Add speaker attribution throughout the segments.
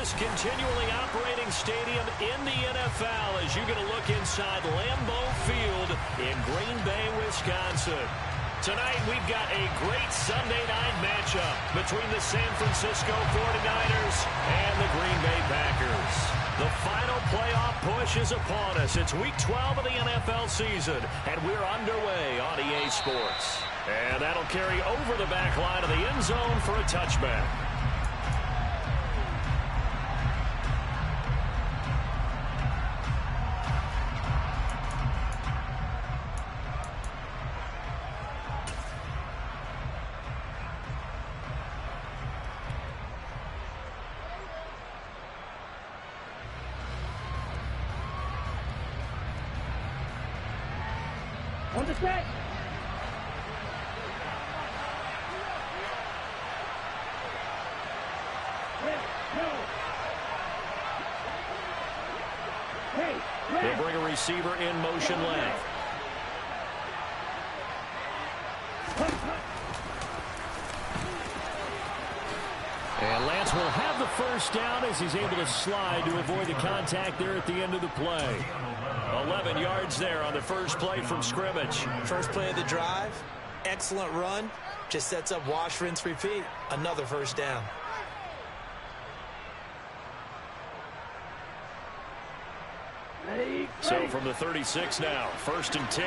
Speaker 1: oldest continually operating stadium in the NFL as you get a look inside Lambeau Field in Green Bay, Wisconsin. Tonight, we've got a great Sunday night matchup between the San Francisco 49ers and the Green Bay Packers. The final playoff push is upon us. It's Week 12 of the NFL season, and we're underway on EA Sports. And that'll carry over the back line of the end zone for a touchback.
Speaker 2: On the set.
Speaker 1: They'll bring a receiver in motion left. And Lance will have the first down as he's able to slide to avoid the contact there at the end of the play. 11 yards there on the first play from scrimmage.
Speaker 3: First play of the drive, excellent run. Just sets up wash, rinse, repeat. Another first down.
Speaker 1: So from the 36 now, 1st and 10.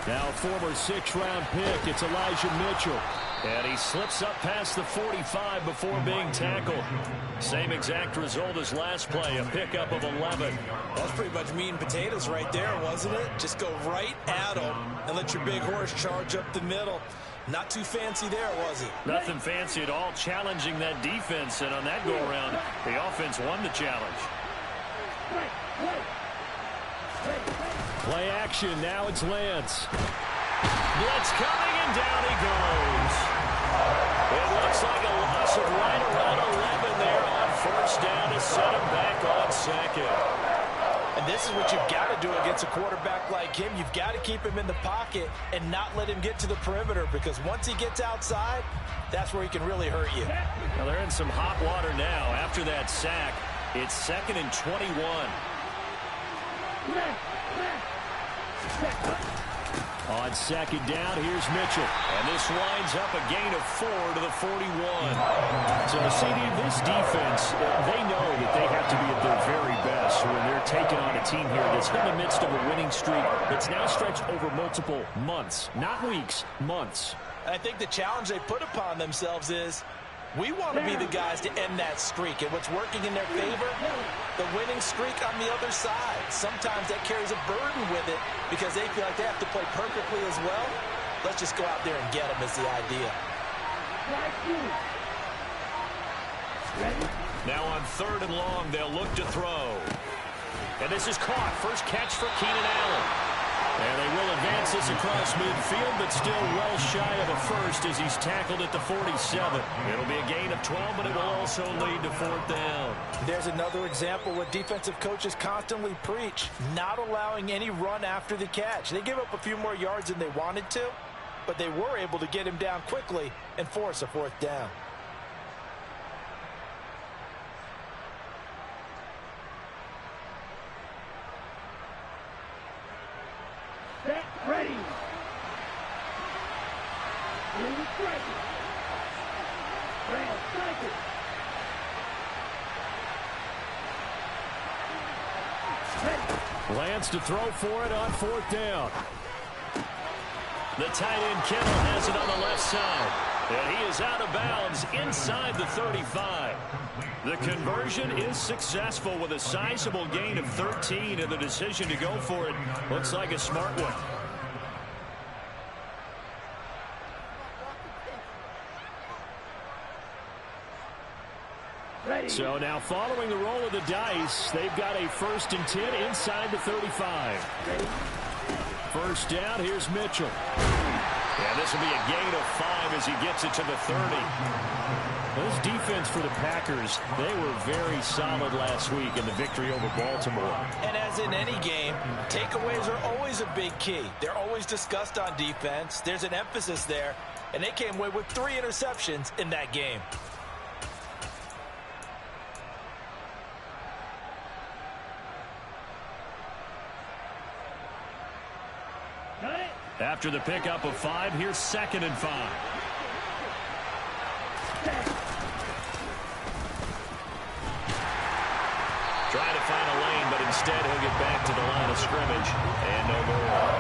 Speaker 1: Now former 6th-round pick, it's Elijah Mitchell. And he slips up past the 45 before being tackled. Same exact result as last play, a pickup of 11.
Speaker 3: That's pretty much meat and potatoes right there, wasn't it? Just go right at him and let your big horse charge up the middle. Not too fancy there, was it?
Speaker 1: Nothing fancy at all, challenging that defense. And on that go-around, the offense won the challenge. Play action, now it's Lance. Blitz coming, and down he goes. It looks like a loss of right around 11 there on first down to set him back on second.
Speaker 3: And this is what you've got to do against a quarterback like him. You've got to keep him in the pocket and not let him get to the perimeter, because once he gets outside, that's where he can really hurt you.
Speaker 1: Well, they're in some hot water now. After that sack, it's 2nd and 21. On second down, here's Mitchell. And this winds up a gain of 4 to the 41. So, CD, this defense, they know that they have to be at their very best when they're taking on a team here that's in the midst of a winning streak that's now stretched over multiple months. Not weeks, months.
Speaker 3: I think the challenge they put upon themselves is, we want to be the guys to end that streak. And what's working in their favor? The winning streak on the other side. Sometimes that carries a burden with it because they feel like they have to play perfectly as well. Let's just go out there and get them is the idea.
Speaker 1: Now on 3rd and long, they'll look to throw. And this is caught. First catch for Keenan Allen. And they will advance this across midfield, but still well shy of a first as he's tackled at the 47. It'll be a gain of 12, but it will also lead to 4th down.
Speaker 3: There's another example what defensive coaches constantly preach, not allowing any run after the catch. They gave up a few more yards than they wanted to, but they were able to get him down quickly and force a 4th down.
Speaker 2: Ready.
Speaker 1: Lance to throw for it on 4th down. The tight end Kittle has it on the left side. And he is out of bounds inside the 35. The conversion is successful with a sizable gain of 13, and the decision to go for it looks like a smart one. So now following the roll of the dice, they've got a 1st and 10 inside the 35. First down, here's Mitchell. And this will be a gain of 5 as he gets it to the 30. This defense for the Packers, they were very solid last week in the victory over Baltimore.
Speaker 3: And as in any game, takeaways are always a big key. They're always discussed on defense. There's an emphasis there, and they came away with 3 interceptions in that game.
Speaker 1: After the pickup of 5, here's 2nd and 5. Trying to find a lane, but instead he'll get back to the line of scrimmage. And no more.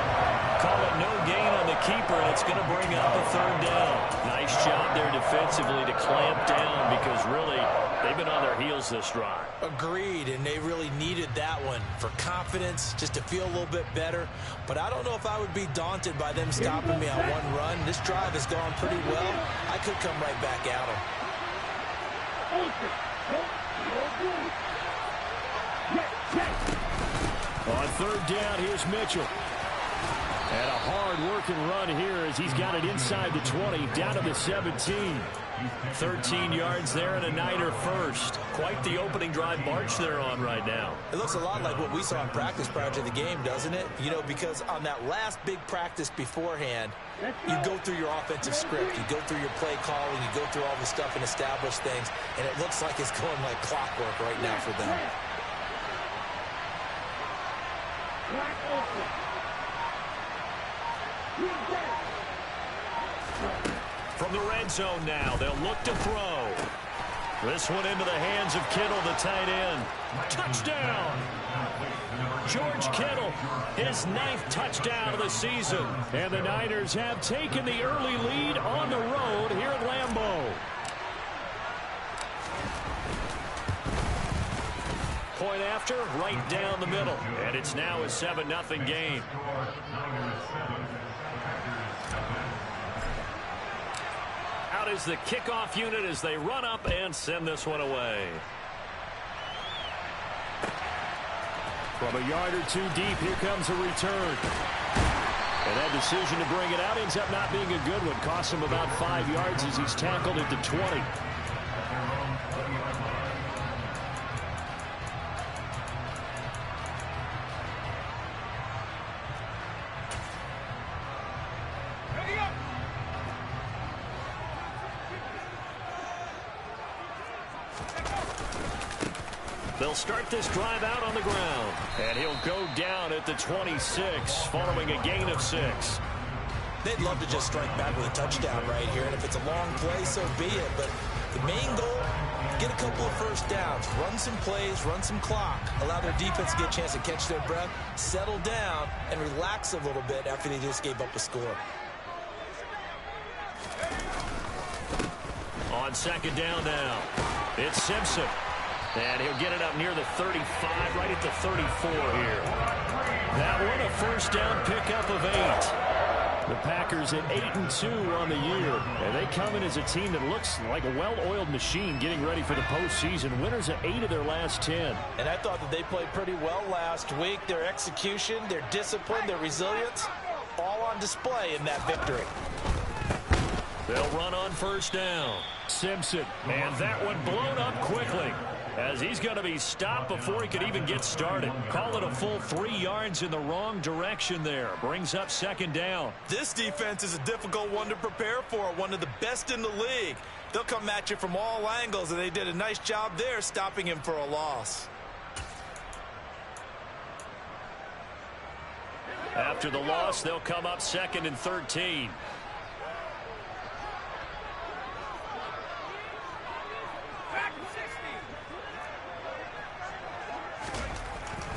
Speaker 1: Call it no gain on the keeper, and it's going to bring up a 3rd down. Nice job there defensively to clamp down because really they've been on their heels this drive.
Speaker 3: Agreed, and they really needed that one for confidence, just to feel a little bit better. But I don't know if I would be daunted by them stopping me on one run. This drive has gone pretty well. I could come right back at them.
Speaker 1: On 3rd down, here's Mitchell. And a hard-working run here as he's got it inside the 20, down to the 17. 13 yards there and a Niner first. Quite the opening drive march they're on right now.
Speaker 3: It looks a lot like what we saw in practice prior to the game, doesn't it? You know, because on that last big practice beforehand, you go through your offensive script, you go through your play calling, you go through all the stuff and establish things, and it looks like it's going like clockwork right now for them.
Speaker 1: From the red zone now, they'll look to throw. This one into the hands of Kittle, the tight end. Touchdown! George Kittle, his 9th touchdown of the season. And the Niners have taken the early lead on the road here at Lambeau. Point after, right down the middle. And it's now a 7-0 game. Out is the kickoff unit as they run up and send this one away. From a yard or 2 deep, here comes a return. And that decision to bring it out ends up not being a good one. Costs him about 5 yards as he's tackled at the 20. They'll start this drive out on the ground. And he'll go down at the 26 following a gain of 6.
Speaker 3: They'd love to just strike back with a touchdown right here. And if it's a long play, so be it. But the main goal, get a couple of first downs. Run some plays, run some clock. Allow their defense to get a chance to catch their breath, settle down, and relax a little bit after they just gave up a score.
Speaker 1: On 2nd down now, it's Simpson. And he'll get it up near the 35, right at the 34 here. That one a first down pickup of 8. The Packers at 8-2 on the year. And they come in as a team that looks like a well-oiled machine getting ready for the postseason. Winners of 8 of their last 10.
Speaker 3: And I thought that they played pretty well last week. Their execution, their discipline, their resilience, all on display in that victory.
Speaker 1: They'll run on first down. Simpson, and that one blown up quickly, as he's going to be stopped before he could even get started. Call it a full 3 yards in the wrong direction there. Brings up 2nd down.
Speaker 3: This defense is a difficult one to prepare for, one of the best in the league. They'll come at you from all angles, and they did a nice job there stopping him for a loss.
Speaker 1: After the loss, they'll come up 2nd and 13.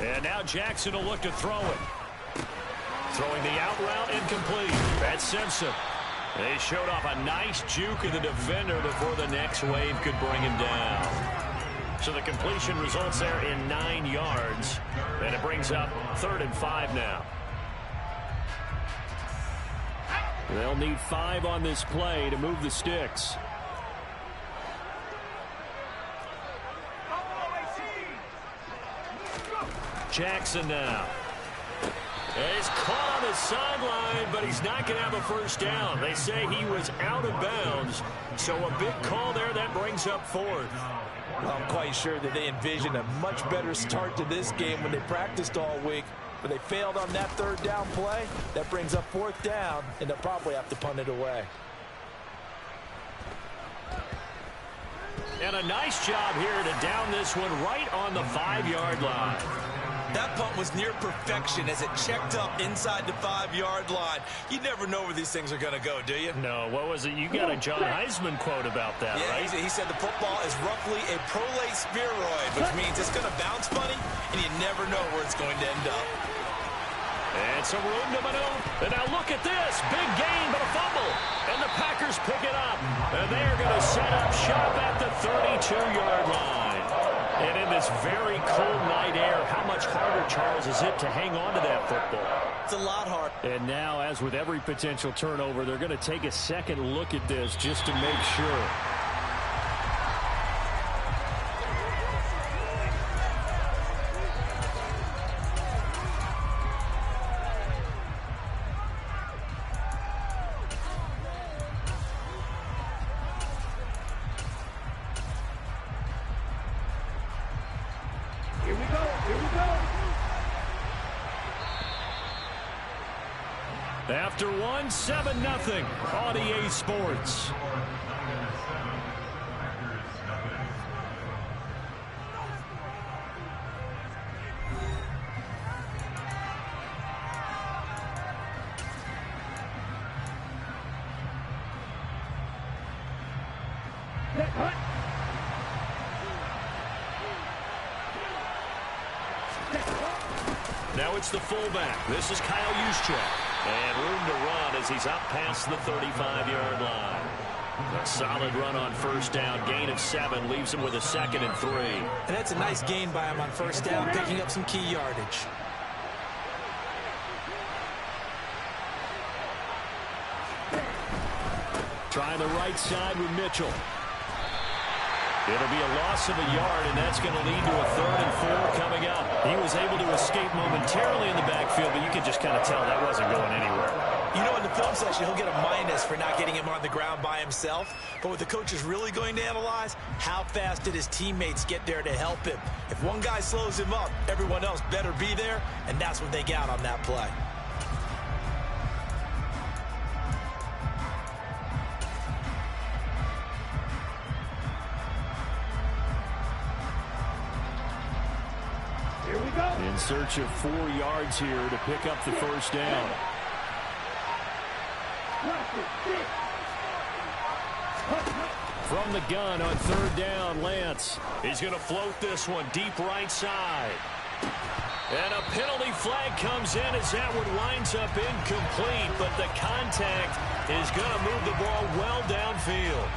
Speaker 1: And now Jackson will look to throw it. Throwing the out route incomplete. That's Simpson. They showed off a nice juke of the defender before the next wave could bring him down. So the completion results there in 9 yards. And it brings up 3rd and 5 now. They'll need 5 on this play to move the sticks. Jackson now. He's caught on the sideline, but he's not going to have a first down. They say he was out of bounds, so a big call there that brings up fourth.
Speaker 3: Well, I'm quite sure that they envisioned a much better start to this game when they practiced all week, but they failed on that third down play. That brings up fourth down, and they'll probably have to punt it away.
Speaker 1: And a nice job here to down this one right on the 5-yard line.
Speaker 3: That punt was near perfection as it checked up inside the 5-yard line. You never know where these things are going to go, do you?
Speaker 1: No, what was it? You got a John Heisman quote about that,
Speaker 3: yeah,
Speaker 1: right?
Speaker 3: He said the football is roughly a prolate spheroid, which means it's going to bounce funny, and you never know where it's going to end up.
Speaker 1: And some room to maneuver. And now look at this. Big gain, but a fumble. And the Packers pick it up. And they are going to set up shop at the 32-yard line. And in this very cold night air, how much harder, Charles, is it to hang on to that football?
Speaker 3: It's a lot harder.
Speaker 1: And now, as with every potential turnover, they're going to take a second look at this just to make sure.
Speaker 2: Here we go.
Speaker 1: After one, 7-0 on EA Sports. Now it's the fullback. This is Kyle Juszczyk. And room to run as he's up past the 35-yard line. A solid run on first down. Gain of 7 leaves him with a 2nd and 3.
Speaker 3: And that's a nice gain by him on first down, picking up some key yardage.
Speaker 1: Trying the right side with Mitchell. It'll be a loss of a yard, and that's going to lead to a 3rd and 4 coming up. He was able to escape momentarily in the backfield, but you can just kind of tell that wasn't going anywhere.
Speaker 3: You know, in the film session, he'll get a minus for not getting him on the ground by himself. But what the coach is really going to analyze, how fast did his teammates get there to help him? If one guy slows him up, everyone else better be there, and that's what they got on that play.
Speaker 1: In search of 4 yards here to pick up the first down. From the gun on 3rd down, Lance. He's going to float this one deep right side. And a penalty flag comes in as that one winds up incomplete, but the contact is going to move the ball well downfield.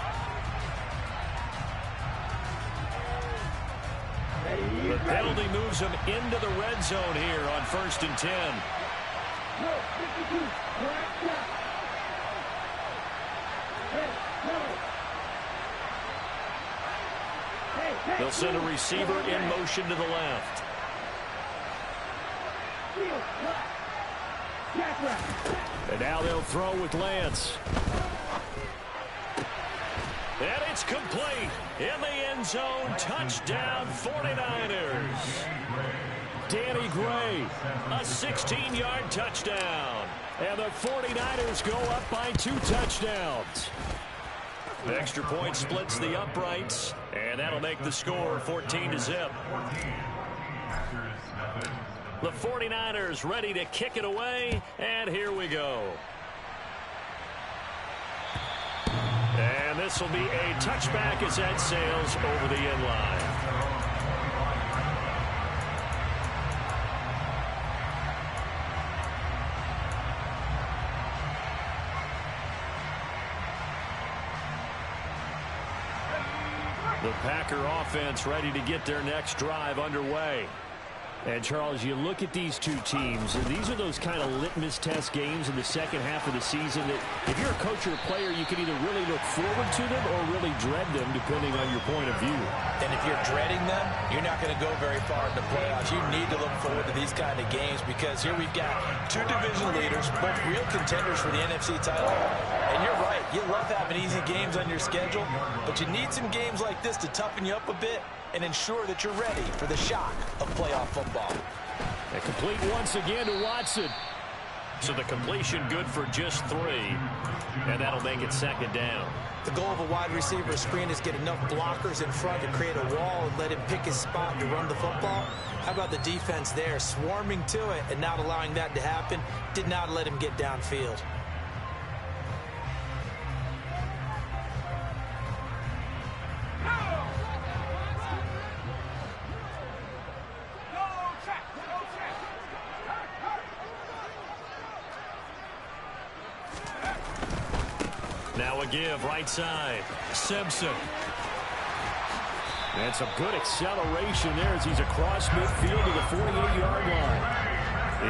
Speaker 1: The penalty moves him into the red zone here on 1st and 10. They'll send a receiver in motion to the left. And now they'll throw with Lance. And it's complete. In the end zone, touchdown 49ers. Danny Gray, a 16-yard touchdown. And the 49ers go up by 2 touchdowns. The extra point splits the uprights, and that'll make the score 14-0. The 49ers ready to kick it away, and here we go. And this will be a touchback as that sails over the end line. The Packer offense ready to get their next drive underway. And, Charles, you look at these two teams, and these are those kind of litmus test games in the second half of the season that if you're a coach or a player, you can either really look forward to them or really dread them, depending on your point of view.
Speaker 3: And if you're dreading them, you're not going to go very far in the playoffs. You need to look forward to these kind of games because here we've got two division leaders, both real contenders for the NFC title. And you're right, you love having easy games on your schedule, but you need some games like this to toughen you up a bit and ensure that you're ready for the shock of playoff football.
Speaker 1: A complete once again to Watson. So the completion good for just 3, and that'll make it second down.
Speaker 3: The goal of a wide receiver screen is get enough blockers in front to create a wall and let him pick his spot to run the football. How about the defense there, swarming to it and not allowing that to happen? Did not let him get downfield.
Speaker 1: Now a give right side. Simpson. And some good acceleration there as he's across midfield to the 48-yard line.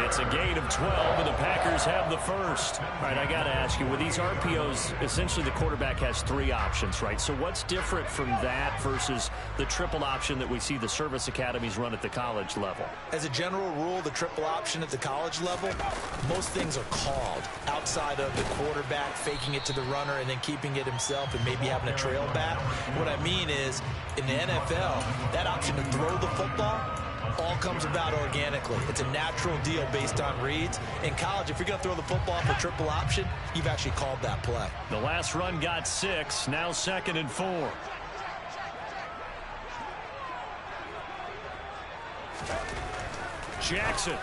Speaker 1: It's a gain of 12, and the Packers have the first. All right, I got to ask you, with these RPOs, essentially the quarterback has 3 options, right? So what's different from that versus the triple option that we see the service academies run at the college level?
Speaker 3: As a general rule, the triple option at the college level, most things are called outside of the quarterback faking it to the runner and then keeping it himself and maybe having a trail back. What I mean is, in the NFL, that option to throw the football all comes about organically. It's a natural deal based on reads. In college, if you're going to throw the football for triple option, you've actually called that play.
Speaker 1: The last run got 6, now 2nd and 4. Jackson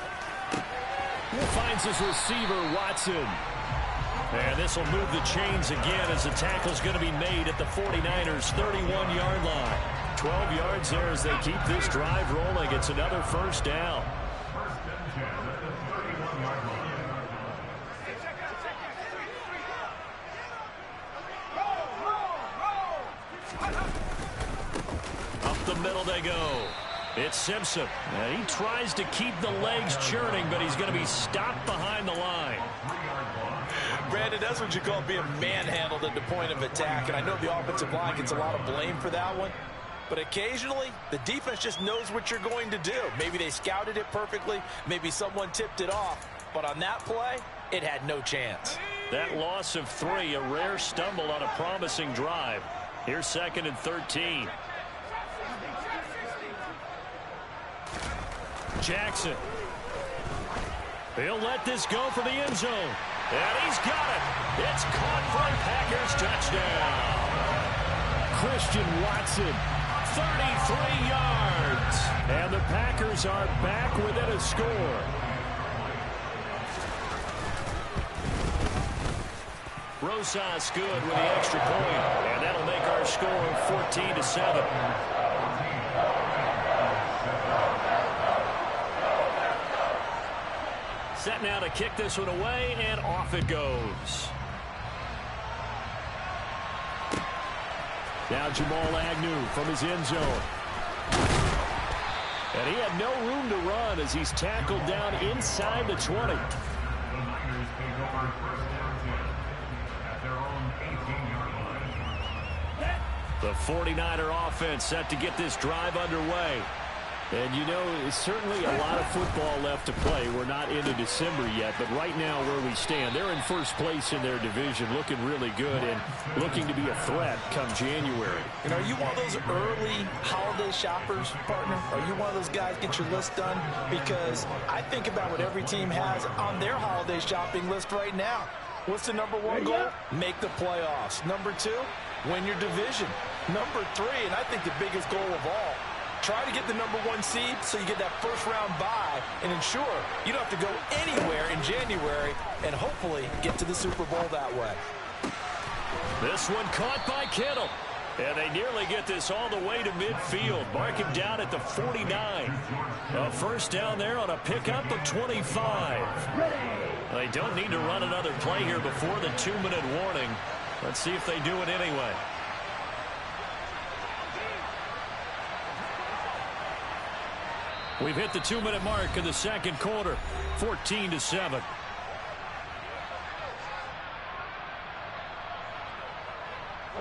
Speaker 1: finds his receiver, Watson. And this will move the chains again as the tackle's going to be made at the 49ers' 31-yard line. 12 yards there as they keep this drive rolling. It's another first down. Up the middle they go. It's Simpson. And he tries to keep the legs churning, but he's going to be stopped behind the line.
Speaker 3: Brandon, that's what you call being manhandled at the point of attack. And I know the offensive line gets a lot of blame for that one. But occasionally, the defense just knows what you're going to do. Maybe they scouted it perfectly. Maybe someone tipped it off. But on that play, it had no chance.
Speaker 1: That loss of 3, a rare stumble on a promising drive. Here's 2nd and 13. Jackson. He'll let this go for the end zone. And he's got it. It's caught for a Packers touchdown. Christian Watson. 33 yards. And the Packers are back within a score. Rosas good with the extra point. And that'll make our score 14-7. Set now to kick this one away, and off it goes. Now Jamal Agnew from his end zone. And he had no room to run as he's tackled down inside the 20. The 49er offense set to get this drive underway. And, you know, it's certainly a lot of football left to play. We're not into December yet, but right now where we stand, they're in first place in their division, looking really good and looking to be a threat come January.
Speaker 3: And are you one of those early holiday shoppers, partner? Are you one of those guys get your list done? Because I think about what every team has on their holiday shopping list right now. What's the number 1 goal? Make the playoffs. Number 2, win your division. Number 3, and I think the biggest goal of all, try to get the number 1 seed so you get that first-round bye and ensure you don't have to go anywhere in January and hopefully get to the Super Bowl that way.
Speaker 1: This one caught by Kittle. And they nearly get this all the way to midfield. Mark him down at the 49. A first down there on a pickup of 25. They don't need to run another play here before the 2-minute warning. Let's see if they do it anyway. We've hit the 2-minute mark in the second quarter, 14-7.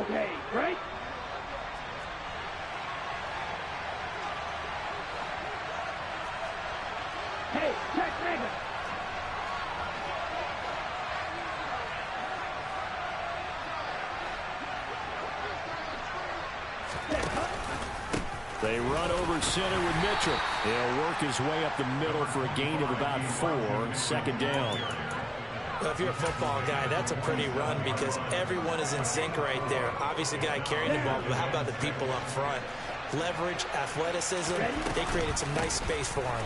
Speaker 2: Okay, break. Hey, check Raven.
Speaker 1: They run over center with Mitchell. He'll work his way up the middle for a gain of about 4. Second down.
Speaker 3: Well, if you're a football guy, that's a pretty run because everyone is in sync right there. Obviously, the guy carrying the ball, but how about the people up front? Leverage, athleticism, they created some nice space for him.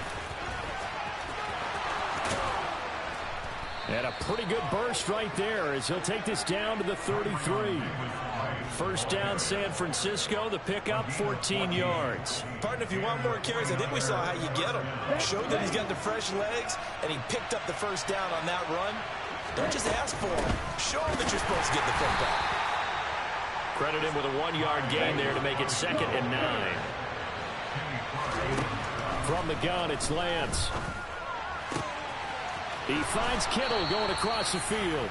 Speaker 1: And a pretty good burst right there as he'll take this down to the 33. First down, San Francisco. The pickup, 14 yards.
Speaker 3: Partner, if you want more carries, I think we saw how you get him. Showed that he's got the fresh legs, and he picked up the first down on that run. Don't just ask for him. Show him that you're supposed to get the football.
Speaker 1: Credit him with a 1-yard gain there to make it 2nd and 9. From the gun, it's Lance. He finds Kittle going across the field.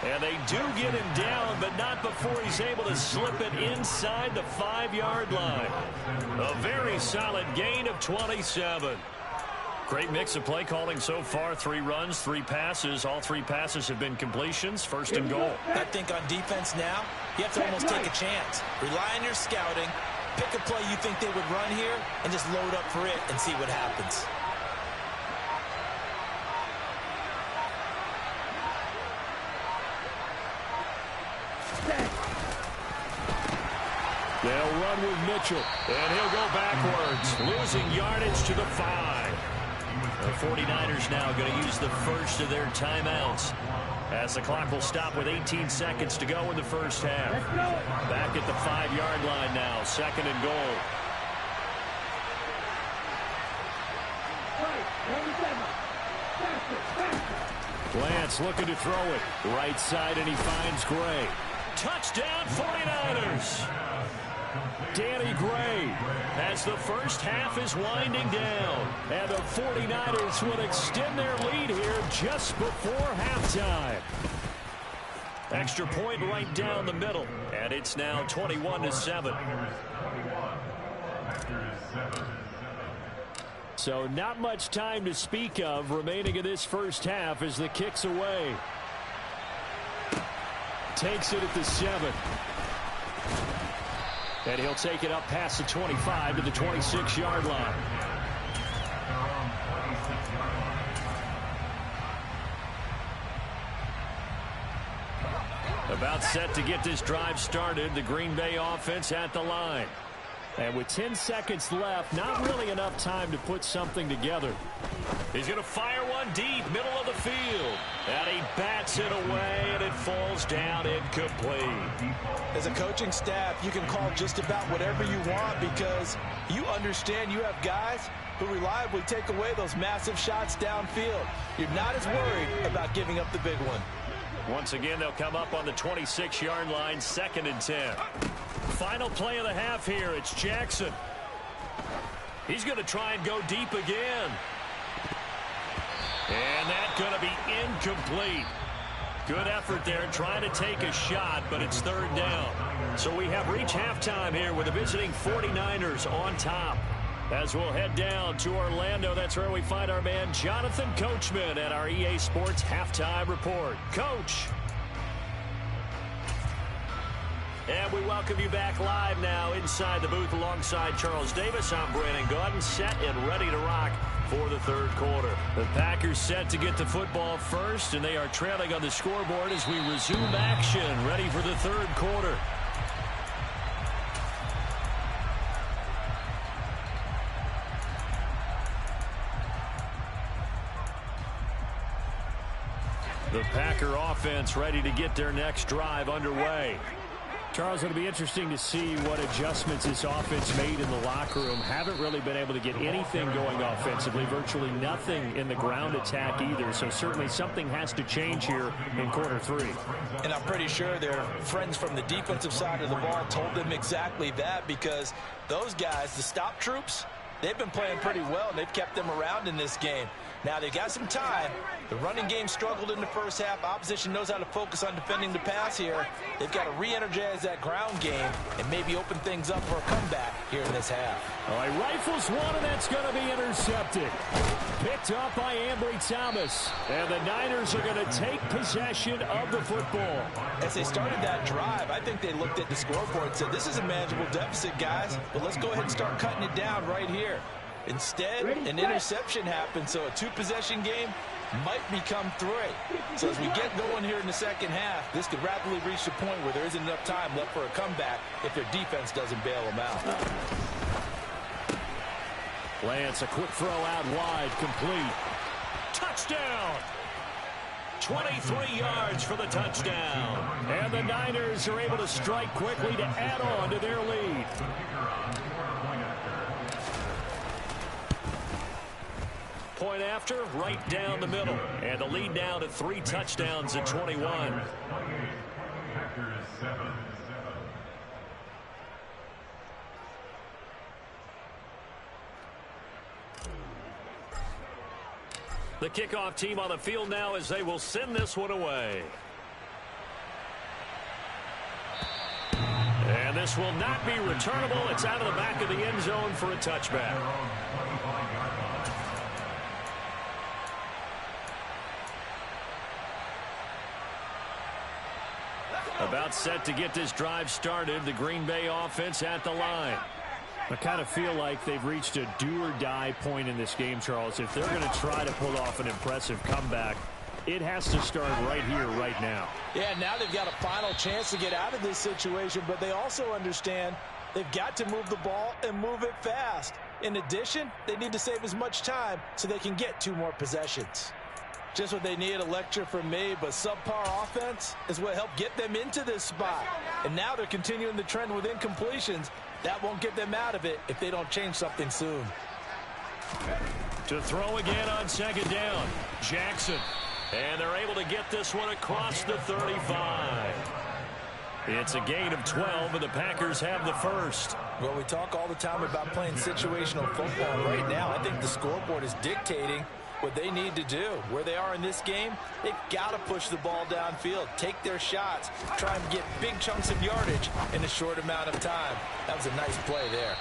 Speaker 1: And they do get him down, but not before he's able to slip it inside the 5-yard line. A very solid gain of 27. Great mix of play calling so far. 3 runs, 3 passes. All 3 passes have been completions. First and goal.
Speaker 3: I think on defense now, you have to almost take a chance. Rely on your scouting. Pick a play you think they would run here and just load up for it and see what happens.
Speaker 1: They'll run with Mitchell, and he'll go backwards, losing yardage to the 5. The 49ers now going to use the first of their timeouts as the clock will stop with 18 seconds to go in the first half. Back at the 5-yard line now, 2nd and goal. Lance looking to throw it. Right side, and he finds Gray. Touchdown, 49ers! Danny Gray as the first half is winding down. And the 49ers will extend their lead here just before halftime. Extra point right down the middle. And it's now 21-7. So not much time to speak of remaining in this first half as the kick's away. Takes it at the 7. And he'll take it up past the 25 to the 26-yard line. About set to get this drive started. The Green Bay offense at the line. And with 10 seconds left, not really enough time to put something together. He's going to fire one deep, middle of the field. And he bats it away, and it falls down incomplete.
Speaker 3: As a coaching staff, you can call just about whatever you want because you understand you have guys who reliably take away those massive shots downfield. You're not as worried about giving up the big one.
Speaker 1: Once again, they'll come up on the 26-yard line, 2nd and 10. Final play of the half here. It's Jackson. He's going to try and go deep again. And that's going to be incomplete. Good effort there trying to take a shot, but it's 3rd down. So we have reached halftime here with the visiting 49ers on top. As we'll head down to Orlando, that's where we find our man Jonathan Coachman at our EA Sports Halftime Report. Coach. And we welcome you back live now inside the booth alongside Charles Davis. I'm Brandon Gaudin, set and ready to rock for the 3rd quarter. The Packers set to get the football first, and they are trailing on the scoreboard as we resume action, ready for the 3rd quarter. The Packer offense ready to get their next drive underway. Charles, it'll be interesting to see what adjustments this offense made in the locker room. Haven't really been able to get anything going offensively, virtually nothing in the ground attack either. So certainly something has to change here in quarter 3.
Speaker 3: And I'm pretty sure their friends from the defensive side of the ball told them exactly that because those guys, the stop troops, They've been playing pretty well, and they've kept them around in this game. Now, they've got some time. The running game struggled in the first half. Opposition knows how to focus on defending the pass here. They've got to re-energize that ground game and maybe open things up for a comeback here in this half.
Speaker 1: All right, rifles one, and that's going to be intercepted. Picked up by Ambry Thomas. And the Niners are going to take possession of the football.
Speaker 3: As they started that drive, I think they looked at the scoreboard and said, this is a manageable deficit, guys, but let's go ahead and start cutting it down right here. Instead, an interception happened, so a two-possession game might become three. So as we get going here in the second half, this could rapidly reach the point where there isn't enough time left for a comeback if their defense doesn't bail them out.
Speaker 1: Lance, a quick throw out wide, complete. Touchdown! 23 yards for the touchdown. And the Niners are able to strike quickly to add on to their lead. Point after, right down the middle. And the lead now to 3 touchdowns at 21. The kickoff team on the field now as they will send this one away. And this will not be returnable. It's out of the back of the end zone for a touchback. About set to get this drive started. The Green Bay offense at the line. I kind of feel like they've reached a do-or-die point in this game, Charles. If they're going to try to pull off an impressive comeback, it has to start right here, right now.
Speaker 3: Yeah, now they've got a final chance to get out of this situation, but they also understand they've got to move the ball and move it fast. In addition, they need to save as much time so they can get 2 more possessions. Just what they need, a lecture from me, but subpar offense is what helped get them into this spot. And now they're continuing the trend with incompletions. That won't get them out of it if they don't change something soon.
Speaker 1: To throw again on second down, Jackson. And they're able to get this one across the 35. It's a gain of 12, and the Packers have the first.
Speaker 3: Well, we talk all the time about playing situational football. Right now, I think the scoreboard is dictating what they need to do. Where they are in this game, they've got to push the ball downfield, take their shots, try and get big chunks of yardage in a short amount of time. That was a nice play there.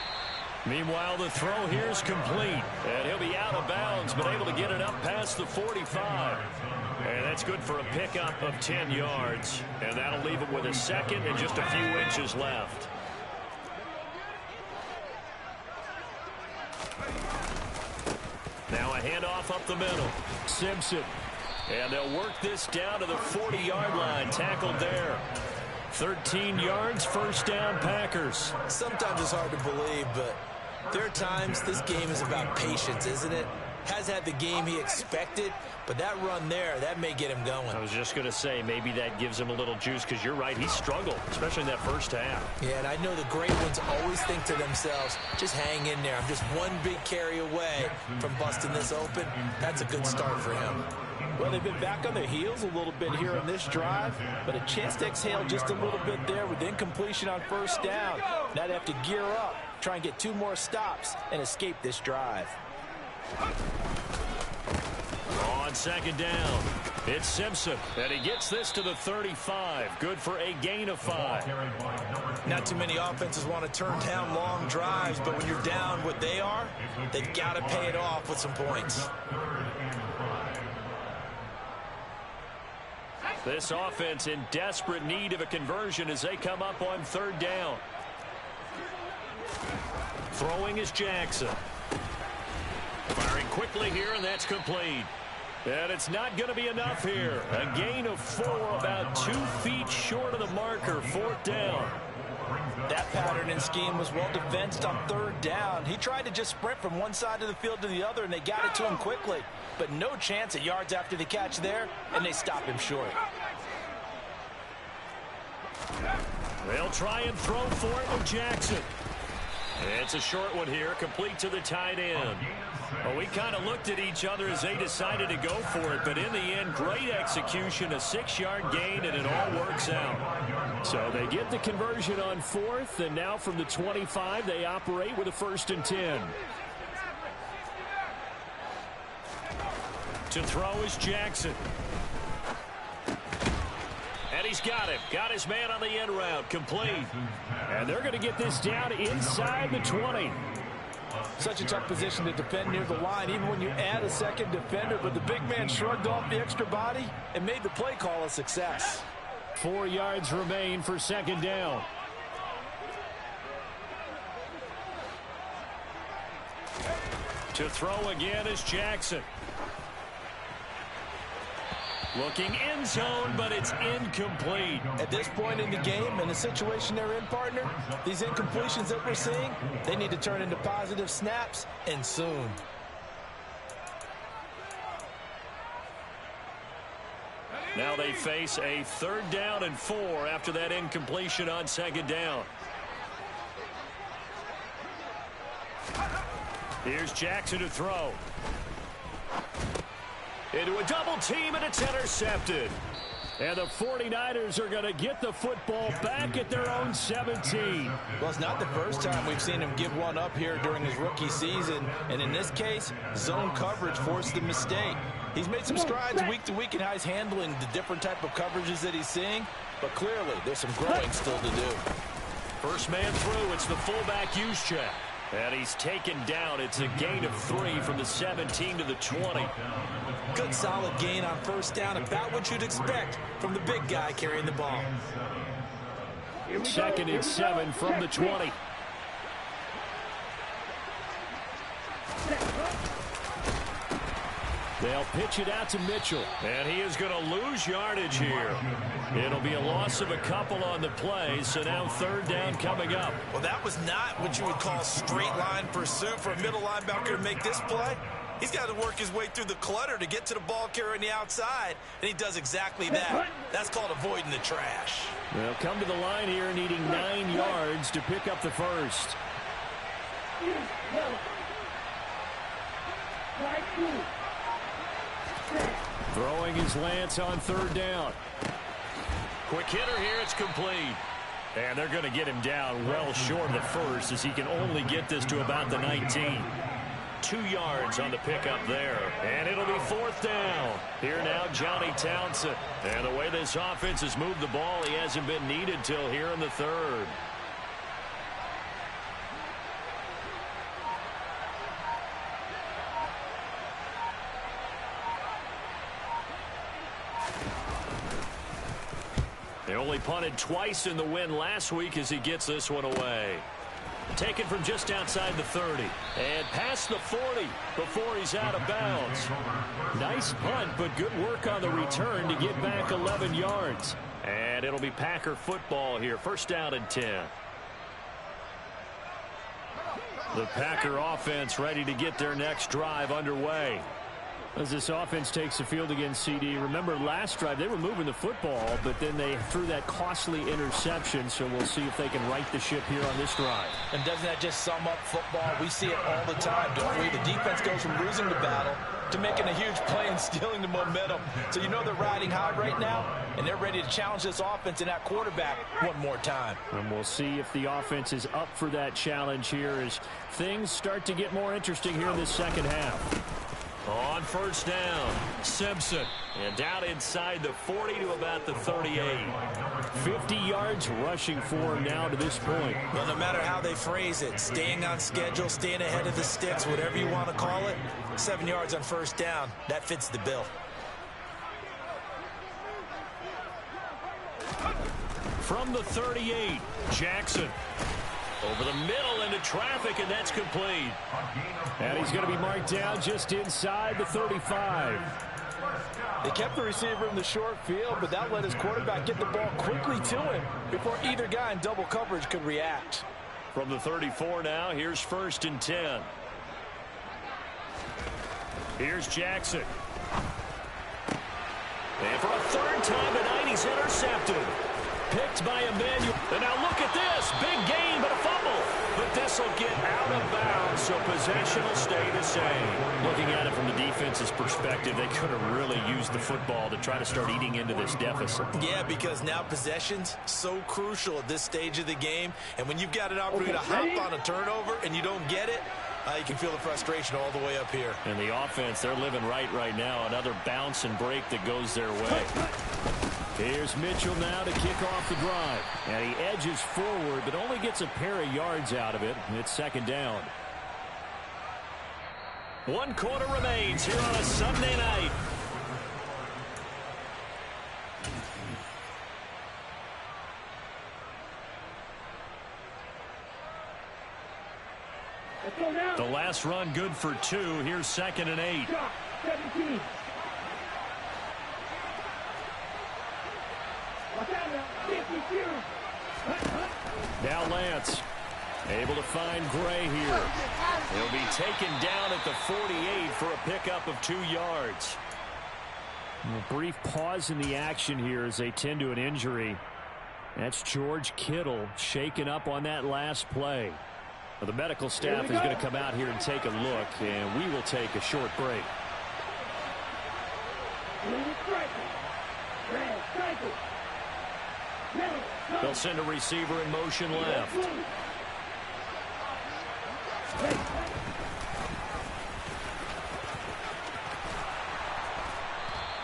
Speaker 1: Meanwhile, the throw here is complete, and he'll be out of bounds, but able to get it up past the 45. And that's good for a pickup of 10 yards, and that'll leave him with a second and just a few inches left. Now a handoff up the middle. Simpson. And they'll work this down to the 40-yard line. Tackled there. 13 yards, first down, Packers.
Speaker 3: Sometimes it's hard to believe, but there are times this game is about patience, isn't it? Has had the game he expected, but that run there, that may get him going.
Speaker 1: I was just going to say, maybe that gives him a little juice, because you're right, he struggled, especially in that first half.
Speaker 3: Yeah, and I know the great ones always think to themselves, just hang in there. I'm just one big carry away from busting this open. That's a good start for him. Well, they've been back on their heels a little bit here on this drive, but a chance to exhale just a little bit there with incompletion on first down. Now they have to gear up, try and get 2 more stops, and escape this drive.
Speaker 1: On second down, it's Simpson, and he gets this to the 35. Good for a gain of 5.
Speaker 3: Not too many offenses want to turn down long drives, but when you're down what they are, they've got to pay it off with some points.
Speaker 1: This offense in desperate need of a conversion as they come up on third down. Throwing is Jackson. Firing quickly here, and that's complete. And it's not going to be enough here. A gain of 4, about 2 feet short of the marker, fourth down.
Speaker 3: That pattern and scheme was well defensed on third down. He tried to just sprint from one side of the field to the other, and they got it to him quickly. But no chance at yards after the catch there, and they stop him short.
Speaker 1: They'll try and throw for it with Jackson. It's a short one here, complete to the tight end. Well, we kind of looked at each other as they decided to go for it, but in the end, great execution, a 6-yard gain, and it all works out. So they get the conversion on fourth, and now from the 25, they operate with a 1st and 10. To throw is Jackson. And he's got him. Got his man on the end route. Complete. And they're going to get this down inside the 20.
Speaker 3: Such a tough position to defend near the line, even when you add a second defender. But the big man shrugged off the extra body and made the play call a success.
Speaker 1: 4 yards remain for second down. To throw again is Jackson. Looking end zone, but it's incomplete.
Speaker 3: At this point in the game, and the situation they're in, partner, these incompletions that we're seeing, they need to turn into positive snaps, and soon.
Speaker 1: Now they face a 3rd down and 4 after that incompletion on second down. Here's Jackson to throw. Into a double team, and it's intercepted. And the 49ers are going to get the football back at their own 17.
Speaker 3: Well, it's not the first time we've seen him give one up here during his rookie season. And in this case, zone coverage forced the mistake. He's made some strides week to week in how he's handling the different type of coverages that he's seeing. But clearly, there's some growing still to do.
Speaker 1: First man through, it's the fullback Juszczyk. And he's taken down. It's a gain of 3 from the 17 to the 20.
Speaker 3: Good solid gain on first down, about what you'd expect from the big guy carrying the ball.
Speaker 1: 2nd and 7 from the 20. They'll pitch it out to Mitchell. And he is going to lose yardage here. It'll be a loss of a couple on the play, so now 3rd down coming up.
Speaker 3: Well, that was not what you would call straight line pursuit for a middle linebacker to make this play. He's got to work his way through the clutter to get to the ball carrier on the outside, and he does exactly that. That's called avoiding the trash.
Speaker 1: They'll come to the line here needing 9 yards to pick up the first. Throwing his Lance on 3rd down. Quick hitter here, it's complete. And they're going to get him down well short of the first as he can only get this to about the 19. 2 yards on the pickup there. And it'll be 4th down. Here now, Johnny Townsend. And the way this offense has moved the ball, he hasn't been needed till here in the 3rd. They only punted twice in the win last week as he gets this one away. Taken from just outside the 30. And past the 40 before he's out of bounds. Nice punt, but good work on the return to get back 11 yards. And it'll be Packer football here. 1st down and 10. The Packer offense ready to get their next drive underway. As this offense takes the field against CD, remember last drive they were moving the football, but then they threw that costly interception, so we'll see if they can right the ship here on this drive.
Speaker 3: And doesn't that just sum up football? We see it all the time, don't we? The defense goes from losing the battle to making a huge play and stealing the momentum. So you know they're riding high right now, and they're ready to challenge this offense and that quarterback one more time.
Speaker 1: And we'll see if the offense is up for that challenge here as things start to get more interesting here in this second half. On 1st down, Simpson. And down inside the 40 to about the 38. 50 yards rushing for him now to this point.
Speaker 3: Well, no matter how they phrase it, staying on schedule, staying ahead of the sticks, whatever you want to call it, 7 yards on 1st down, that fits the bill.
Speaker 1: From the 38, Jackson. Over the middle into traffic, and that's complete. And he's going to be marked down just inside the 35.
Speaker 3: They kept the receiver in the short field, but that let his quarterback get the ball quickly to him before either guy in double coverage could react.
Speaker 1: From the 34 now, here's 1st and 10. Here's Jackson. And for a 3rd time tonight, he's intercepted. Picked by Emmanuel. And now look at this. Big gain, but a fumble. But this will get out of bounds, so possession will stay the same. Looking at it from the defense's perspective, they could have really used the football to try to start eating into this deficit.
Speaker 3: Yeah, because now possession's so crucial at this stage of the game. And when you've got an opportunity to hop on a turnover and you don't get it, You can feel the frustration all the way up here.
Speaker 1: And the offense, they're living right now. Another bounce and break that goes their way. Here's Mitchell now to kick off the drive. And he edges forward, but only gets a pair of yards out of it. It's second down. 1 quarter remains here on a Sunday night. The last run good for 2. Here's 2nd and 8.
Speaker 2: 17.
Speaker 1: Now Lance able to find Gray here. He'll be taken down at the 48 for a pickup of 2 yards. A brief pause in the action here as they tend to an injury. That's George Kittle shaken up on that last play. Well, the medical staff is going to come out here and take a look, and we will take a short break. They'll send a receiver in motion left.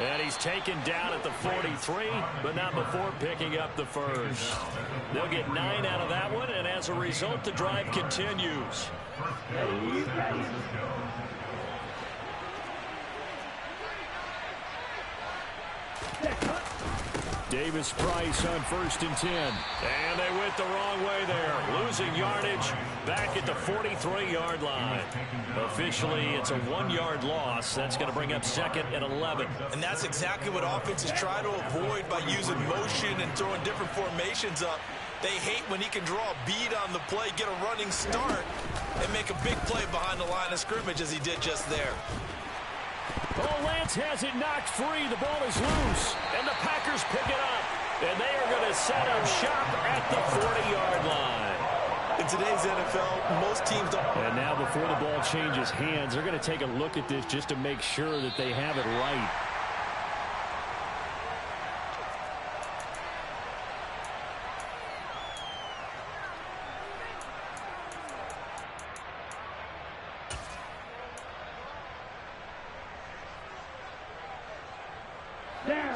Speaker 1: And he's taken down at the 43, but not before picking up the first. They'll get 9 out of that one, and as a result, the drive continues. Davis Price on 1st and 10. And they went the wrong way there. Losing yardage back at the 43-yard line. Officially, it's a 1-yard loss. That's going to bring up 2nd and 11.
Speaker 3: And that's exactly what offenses try to avoid by using motion and throwing different formations up. They hate when he can draw a bead on the play, get a running start, and make a big play behind the line of scrimmage as he did just there.
Speaker 1: Oh, Lance has it knocked free. The ball is loose, and the Packers pick it up. And they are going to set up shop at the 40-yard line.
Speaker 3: In today's NFL, most teams don't.
Speaker 1: And now before the ball changes hands, they're going to take a look at this just to make sure that they have it right.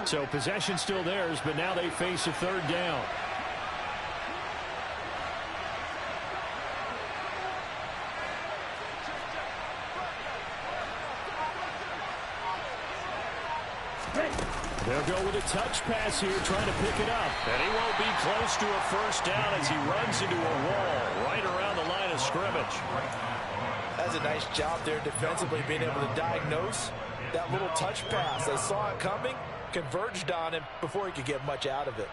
Speaker 1: So possession still theirs, but now they face a 3rd down. They'll go with a touch pass here, trying to pick it up. And he won't be close to a first down as he runs into a wall right around the line of scrimmage.
Speaker 3: That's a nice job there defensively, being able to diagnose that little touch pass. They saw it coming, converged on him before he could get much out of it.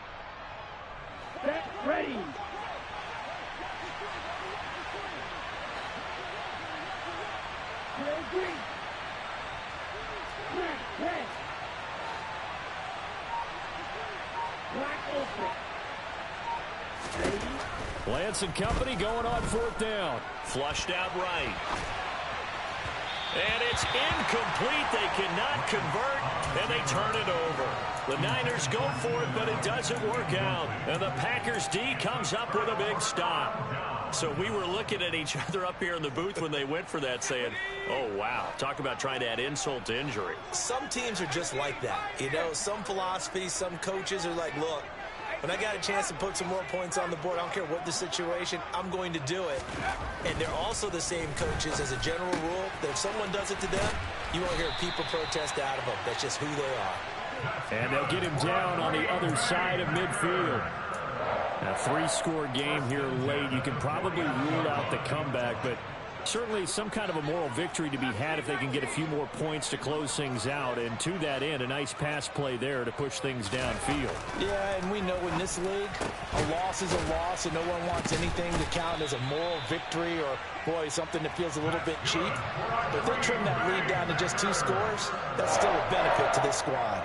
Speaker 2: Set, ready.
Speaker 1: Lance and company going on 4th down. Flushed out right. And it's incomplete. They cannot convert, and they turn it over. The Niners go for it, but it doesn't work out. And the Packers D comes up with a big stop. So we were looking at each other up here in the booth when they went for that, saying, oh, wow. Talk about trying to add insult to injury.
Speaker 3: Some teams are just like that. You know, some philosophies, some coaches are like, look, when I got a chance to put some more points on the board, I don't care what the situation, I'm going to do it. And they're also the same coaches as a general rule that if someone does it to them, you won't hear people protest out of them. That's just who they are.
Speaker 1: And they'll get him down on the other side of midfield. A 3-score game here late. You can probably rule out the comeback, but certainly some kind of a moral victory to be had if they can get a few more points to close things out. And to that end, a nice pass play there to push things downfield.
Speaker 3: Yeah, and we know in this league, a loss is a loss, and no one wants anything to count as a moral victory or, boy, something that feels a little bit cheap. But if they trim that lead down to just 2 scores, that's still a benefit to this squad.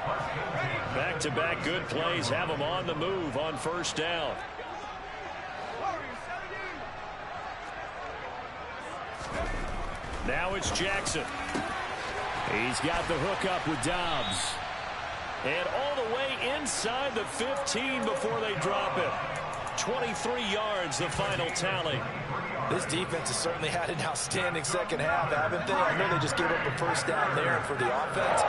Speaker 1: Back-to-back good plays have them on the move on 1st down. Now it's Jackson. He's got the hook up with Dobbs. And all the way inside the 15 before they drop it. 23 yards, the final tally.
Speaker 3: This defense has certainly had an outstanding second half, haven't they? I know they just gave up a first down there, and for the offense,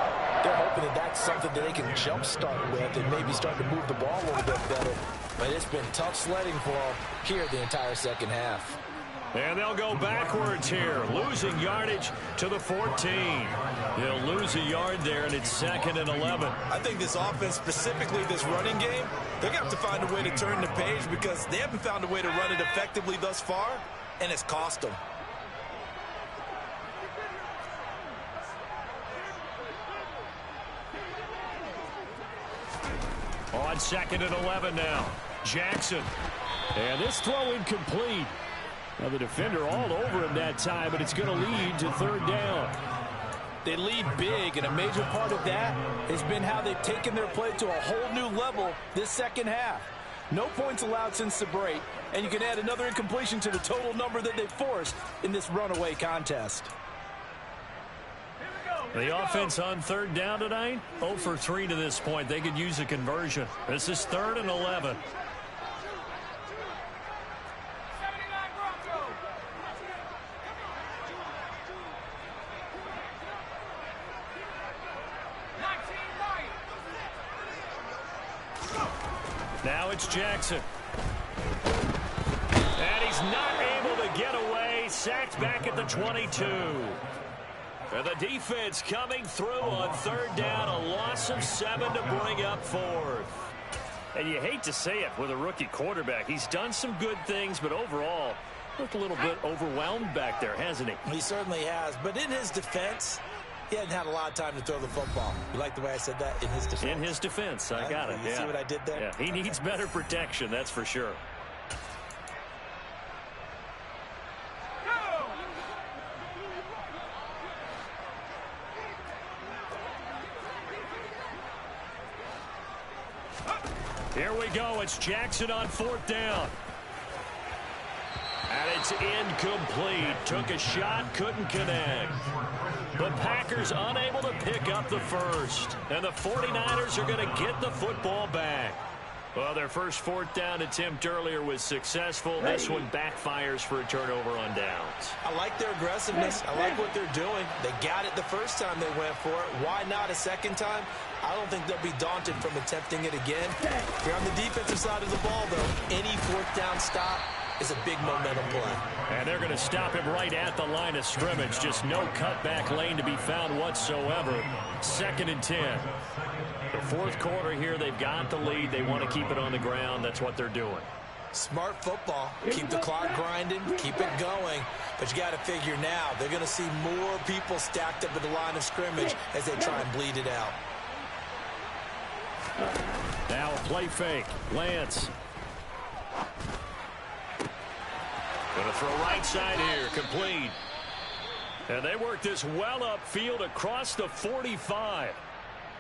Speaker 3: they're hoping that that's something that they can jumpstart with and maybe start to move the ball a little bit better. But it's been tough sledding for them here the entire second half.
Speaker 1: And they'll go backwards here, losing yardage to the 14. They'll lose a yard there, and it's 2nd and 11.
Speaker 3: I think this offense, specifically this running game, they're going to have to find a way to turn the page because they haven't found a way to run it effectively thus far, and it's cost them.
Speaker 1: On 2nd and 11 now, Jackson. And this throw incomplete. Now the defender all over him that time, but it's going to lead to 3rd down.
Speaker 3: They lead big, and a major part of that has been how they've taken their play to a whole new level this second half. No points allowed since the break, and you can add another incompletion to the total number that they've forced in this runaway contest.
Speaker 1: The offense on 3rd down tonight, 0 for 3 to this point. They could use a conversion. This is 3rd and 11. Now it's Jackson. And he's not able to get away. Sacked back at the 22. And the defense coming through on 3rd down. A loss of 7 to bring up 4th. And you hate to say it with a rookie quarterback. He's done some good things, but overall, looked a little bit overwhelmed back there, hasn't he?
Speaker 3: He certainly has. But in his defense, he hasn't had a lot of time to throw the football. You like the way I said that? In his defense.
Speaker 1: In his defense. I got it.
Speaker 3: You see what I did there?
Speaker 1: Yeah, he needs better protection, that's for sure. Here we go. It's Jackson on 4th down. And it's incomplete. Took a shot, couldn't connect. The Packers unable to pick up the first. And the 49ers are going to get the football back. Well, their first 4th down attempt earlier was successful. This one backfires for a turnover on downs.
Speaker 3: I like their aggressiveness. I like what they're doing. They got it the first time they went for it. Why not a second time? I don't think they'll be daunted from attempting it again. If you're on the defensive side of the ball, though, any 4th down stop is a big momentum play.
Speaker 1: And they're going to stop him right at the line of scrimmage. Just no cutback lane to be found whatsoever. 2nd and 10. The 4th quarter here, they've got the lead. They want to keep it on the ground. That's what they're doing.
Speaker 3: Smart football. Keep the clock grinding. Keep it going. But you got to figure now, they're going to see more people stacked up at the line of scrimmage as they try and bleed it out.
Speaker 1: Now a play fake. Lance. Going to throw right side here. Complete. And they work this well upfield across the 45.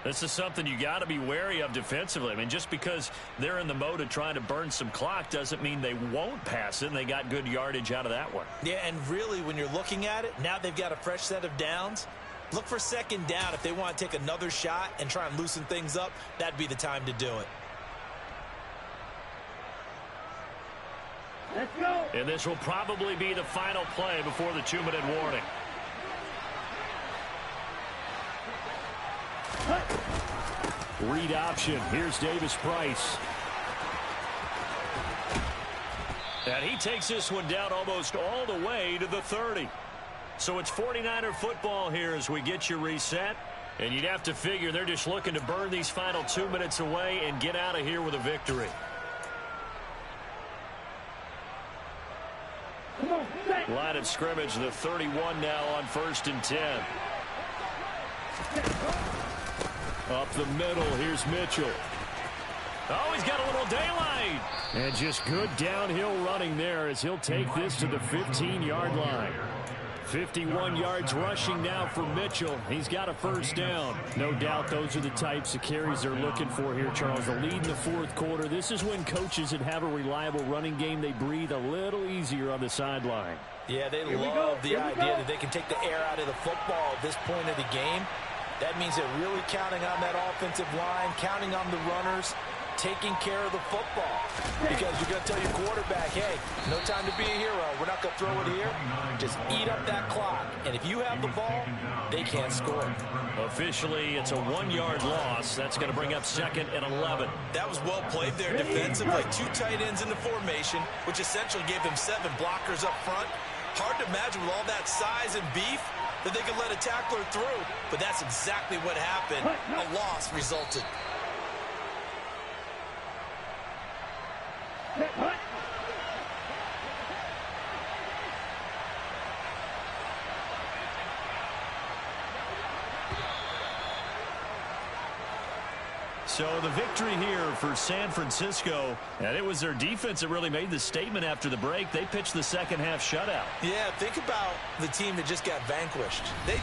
Speaker 1: This is something you got to be wary of defensively. I mean, just because they're in the mode of trying to burn some clock doesn't mean they won't pass it, and they got good yardage out of that one.
Speaker 3: Yeah, and really, when you're looking at it, now they've got a fresh set of downs. Look for 2nd down. If they want to take another shot and try and loosen things up, that'd be the time to do it.
Speaker 2: Let's go.
Speaker 1: And this will probably be the final play before the 2-minute warning. Read option. Here's Davis Price. And he takes this one down almost all the way to the 30. So it's 49er football here as we get you reset. And you'd have to figure they're just looking to burn these final 2 minutes away and get out of here with a victory.
Speaker 2: Come on, set.
Speaker 1: Line of scrimmage, the 31 now on 1st and 10. Up the middle, here's Mitchell. Oh, he's got a little daylight. And just good downhill running there as he'll take this to the 15-yard line. 51 yards rushing now for Mitchell. He's got a first down. No doubt those are the types of carries they're looking for here, Charles. The lead in the 4th quarter. This is when coaches that have a reliable running game, they breathe a little easier on the sideline.
Speaker 3: Yeah, they love the idea that they can take the air out of the football at this point of the game. That means they're really counting on that offensive line, counting on the runners. taking care of the football. Because you're going to tell your quarterback, hey, no time to be a hero. We're not going to throw it here. Just eat up that clock. And if you have the ball, they can't score.
Speaker 1: Officially, it's a 1-yard loss. That's going to bring up 2nd and 11.
Speaker 3: That was well played there defensively. 2 tight ends in the formation, which essentially gave them 7 blockers up front. Hard to imagine with all that size and beef that they could let a tackler through. But that's exactly what happened. A loss resulted.
Speaker 1: So the victory here for San Francisco, and it was their defense that really made the statement after the break. They pitched the second half shutout.
Speaker 3: Yeah, think about the team that just got vanquished. They